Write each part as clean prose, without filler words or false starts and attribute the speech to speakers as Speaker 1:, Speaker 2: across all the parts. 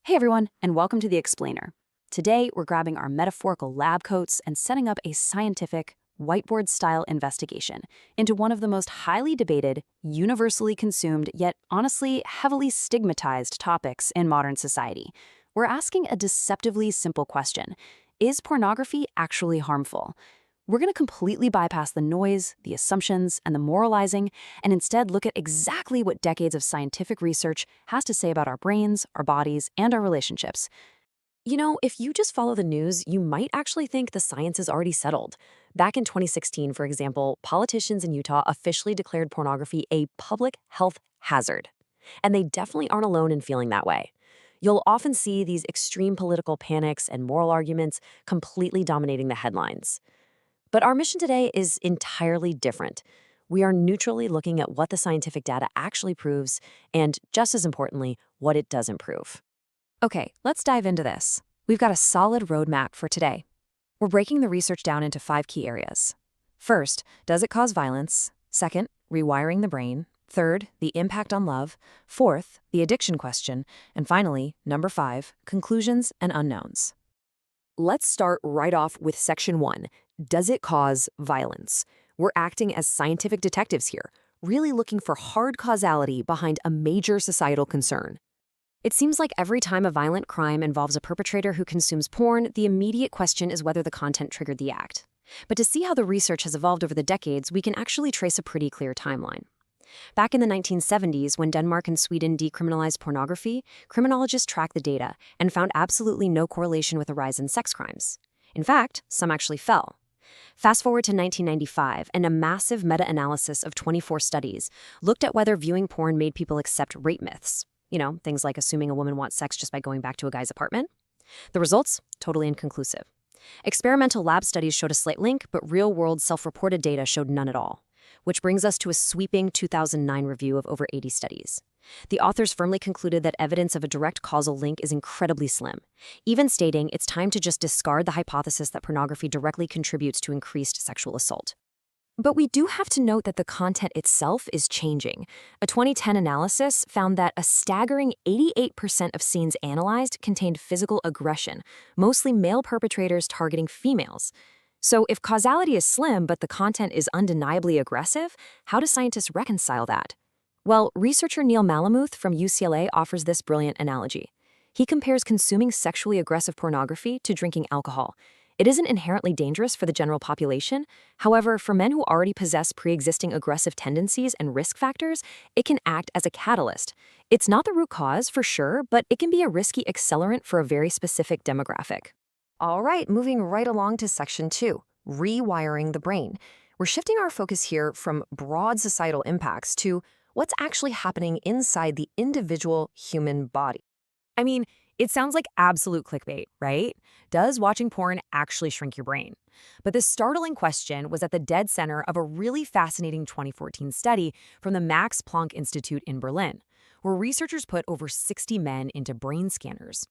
Speaker 1: Hey everyone, and welcome to The Explainer. Today, we're grabbing our metaphorical lab coats and setting up a scientific, whiteboard-style investigation into one of the most highly debated, universally consumed, yet honestly heavily stigmatized topics in modern society. We're asking a deceptively simple question: is pornography actually harmful? We're going to completely bypass the noise, the assumptions, and the moralizing, and instead look at exactly what decades of scientific research has to say about our brains, our bodies, and our relationships.
Speaker 2: You know, if you just follow the news, you might actually think the science is already settled. Back in 2016, for example, politicians in Utah officially declared pornography a public health hazard. And they definitely aren't alone in feeling that way. You'll often see these extreme political panics and moral arguments completely dominating the headlines. But our mission today is entirely different. We are neutrally looking at what the scientific data actually proves, and just as importantly, what it doesn't prove.
Speaker 1: Okay, let's dive into this. We've got a solid roadmap for today. We're breaking the research down into 5 key areas. First, does it cause violence? Second, rewiring the brain. Third, the impact on love. Fourth, the addiction question. And finally, number 5, conclusions and unknowns.
Speaker 2: Let's start right off with section 1. Does it cause violence? We're acting as scientific detectives here, really looking for hard causality behind a major societal concern. It seems like every time a violent crime involves a perpetrator who consumes porn, the immediate question is whether the content triggered the act. But to see how the research has evolved over the decades, we can actually trace a pretty clear timeline. Back in the 1970s, when Denmark and Sweden decriminalized pornography, criminologists tracked the data and found absolutely no correlation with a rise in sex crimes. In fact, some actually fell. Fast forward to 1995, and a massive meta-analysis of 24 studies looked at whether viewing porn made people accept rape myths. You know, things like assuming a woman wants sex just by going back to a guy's apartment. The results? Totally inconclusive. Experimental lab studies showed a slight link, but real-world self-reported data showed none at all. Which brings us to a sweeping 2009 review of over 80 studies. The authors firmly concluded that evidence of a direct causal link is incredibly slim, even stating it's time to just discard the hypothesis that pornography directly contributes to increased sexual assault. But we do have to note that the content itself is changing. A 2010 analysis found that a staggering 88% of scenes analyzed contained physical aggression, mostly male perpetrators targeting females. So if causality is slim but the content is undeniably aggressive, how do scientists reconcile that? Well, researcher Neil Malamuth from UCLA offers this brilliant analogy. He compares consuming sexually aggressive pornography to drinking alcohol. It isn't inherently dangerous for the general population. However, for men who already possess pre-existing aggressive tendencies and risk factors, it can act as a catalyst. It's not the root cause, for sure, but it can be a risky accelerant for a very specific demographic. All right, moving right along to section 2, rewiring the brain. We're shifting our focus here from broad societal impacts to what's actually happening inside the individual human body. I mean, it sounds like absolute clickbait, right? Does watching porn actually shrink your brain? But this startling question was at the dead center of a really fascinating 2014 study from the Max Planck Institute in Berlin, where researchers put over 60 men into brain scanners.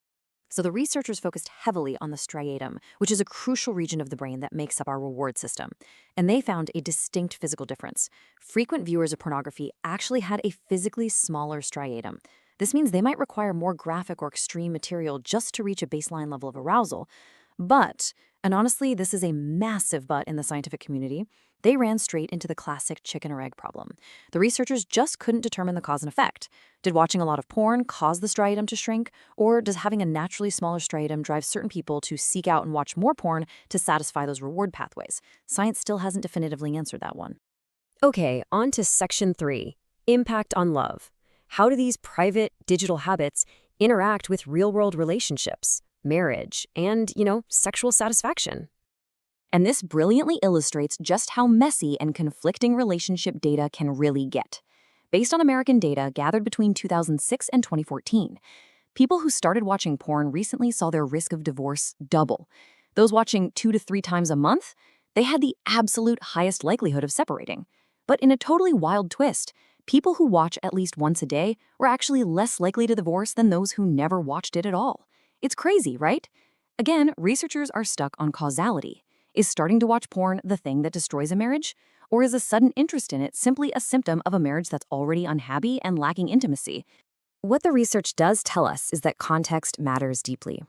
Speaker 2: So the researchers focused heavily on the striatum, which is a crucial region of the brain that makes up our reward system. And they found a distinct physical difference. Frequent viewers of pornography actually had a physically smaller striatum. This means they might require more graphic or extreme material just to reach a baseline level of arousal. But, and honestly, this is a massive but in the scientific community, they ran straight into the classic chicken or egg problem. The researchers just couldn't determine the cause and effect. Did watching a lot of porn cause the striatum to shrink? Or does having a naturally smaller striatum drive certain people to seek out and watch more porn to satisfy those reward pathways? Science still hasn't definitively answered that one. Okay, on to section 3, impact on love. How do these private digital habits interact with real-world relationships, marriage, and, sexual satisfaction? And this brilliantly illustrates just how messy and conflicting relationship data can really get. Based on American data gathered between 2006 and 2014, people who started watching porn recently saw their risk of divorce double. Those watching 2 to 3 times a month, they had the absolute highest likelihood of separating. But in a totally wild twist, people who watch at least once a day were actually less likely to divorce than those who never watched it at all. It's crazy, right? Again, researchers are stuck on causality. Is starting to watch porn the thing that destroys a marriage? Or is a sudden interest in it simply a symptom of a marriage that's already unhappy and lacking intimacy? What the research does tell us is that context matters deeply.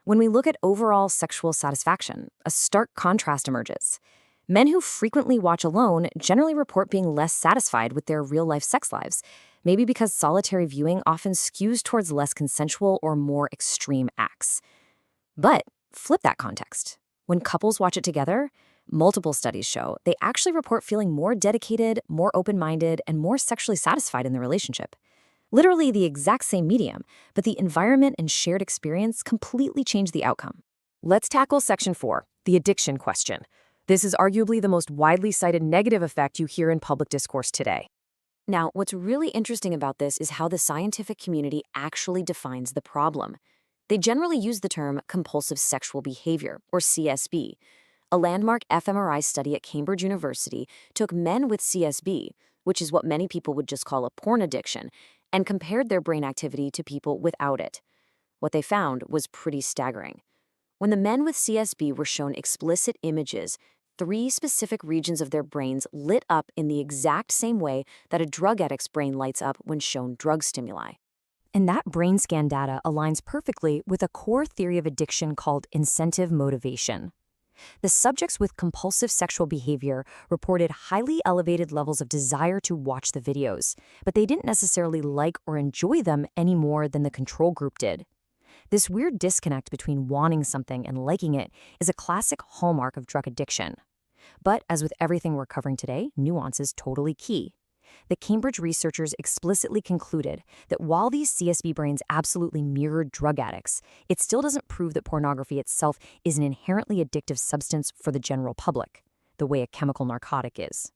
Speaker 2: When we look at overall sexual satisfaction, a stark contrast emerges. Men who frequently watch alone generally report being less satisfied with their real-life sex lives, maybe because solitary viewing often skews towards less consensual or more extreme acts. But flip that context. When couples watch it together, multiple studies show they actually report feeling more dedicated, more open-minded, and more sexually satisfied in the relationship. Literally the exact same medium, but the environment and shared experience completely change the outcome. Let's tackle Section 4, the addiction question. This is arguably the most widely cited negative effect you hear in public discourse today. Now, what's really interesting about this is how the scientific community actually defines the problem. They generally use the term compulsive sexual behavior, or CSB. A landmark fMRI study at Cambridge University took men with CSB, which is what many people would just call a porn addiction, and compared their brain activity to people without it. What they found was pretty staggering. When the men with CSB were shown explicit images, 3 specific regions of their brains lit up in the exact same way that a drug addict's brain lights up when shown drug stimuli. And that brain scan data aligns perfectly with a core theory of addiction called incentive motivation. The subjects with compulsive sexual behavior reported highly elevated levels of desire to watch the videos, but they didn't necessarily like or enjoy them any more than the control group did. This weird disconnect between wanting something and liking it is a classic hallmark of drug addiction. But as with everything we're covering today, nuance is totally key. The Cambridge researchers explicitly concluded that while these CSB brains absolutely mirrored drug addicts, it still doesn't prove that pornography itself is an inherently addictive substance for the general public, the way a chemical narcotic is.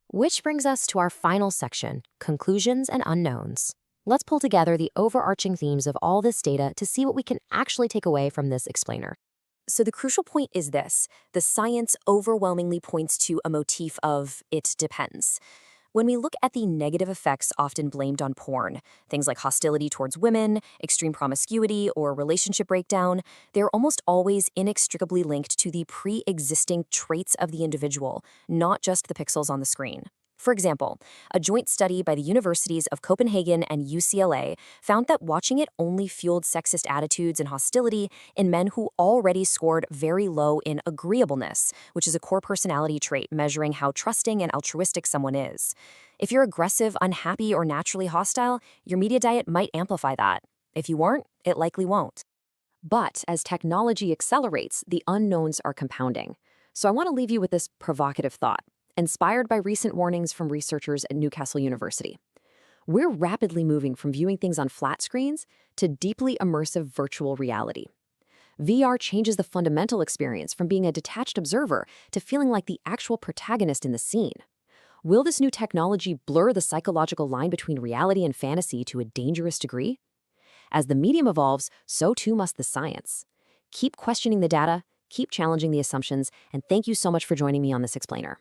Speaker 2: Which brings us to our final section, conclusions and unknowns. Let's pull together the overarching themes of all this data to see what we can actually take away from this explainer. So the crucial point is this: the science overwhelmingly points to a motif of it depends. When we look at the negative effects often blamed on porn, things like hostility towards women, extreme promiscuity, or relationship breakdown, they're almost always inextricably linked to the pre-existing traits of the individual, not just the pixels on the screen. For example, a joint study by the universities of Copenhagen and UCLA found that watching it only fueled sexist attitudes and hostility in men who already scored very low in agreeableness, which is a core personality trait measuring how trusting and altruistic someone is. If you're aggressive, unhappy, or naturally hostile, your media diet might amplify that. If you aren't, it likely won't. But as technology accelerates, the unknowns are compounding. So I want to leave you with this provocative thought, inspired by recent warnings from researchers at Newcastle University. We're rapidly moving from viewing things on flat screens to deeply immersive virtual reality. VR changes the fundamental experience from being a detached observer to feeling like the actual protagonist in the scene. Will this new technology blur the psychological line between reality and fantasy to a dangerous degree? As the medium evolves, so too must the science. Keep questioning the data, keep challenging the assumptions, and thank you so much for joining me on this explainer.